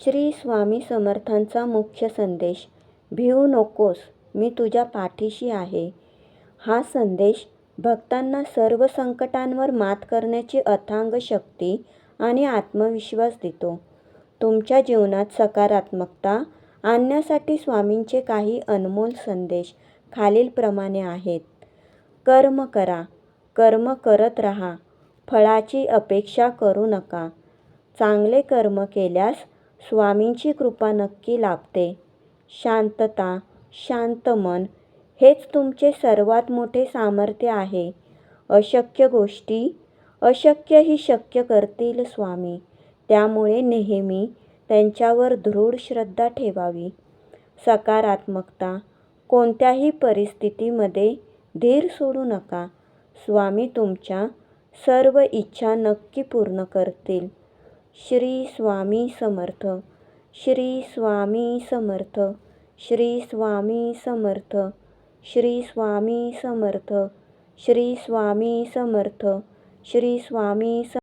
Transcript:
श्री स्वामी समर्थांचा मुख्य संदेश. भिवू नकोस, मी तुझ्या पाठीशी आहे. हा संदेश भक्तांना सर्व संकटांवर मात करण्याची अथांग शक्ती आणि आत्मविश्वास देतो. तुमच्या जीवनात सकारात्मकता आणण्यासाठी स्वामींचे काही अनमोल संदेश खालीलप्रमाणे आहेत. कर्म करा, कर्म करत राहा, फळाची अपेक्षा करू नका. चांगले कर्म केल्यास स्वामींची कृपा नक्की लाभते. शांतता, शांत मन हेच तुमचे सर्वात मोठे सामर्थ्य आहे. अशक्य गोष्टी अशक्यही शक्य करतील स्वामी. त्यामुळे नेहमी त्यांच्यावर दृढ श्रद्धा ठेवावी. सकारात्मकता. कोणत्याही परिस्थितीमध्ये धीर सोडू नका. स्वामी तुमच्या सर्व इच्छा नक्की पूर्ण करतील. श्री स्वामी समर्थ. श्री स्वामी समर्थ. श्री स्वामी समर्थ. श्री स्वामी समर्थ. श्री स्वामी समर्थ. श्री स्वामी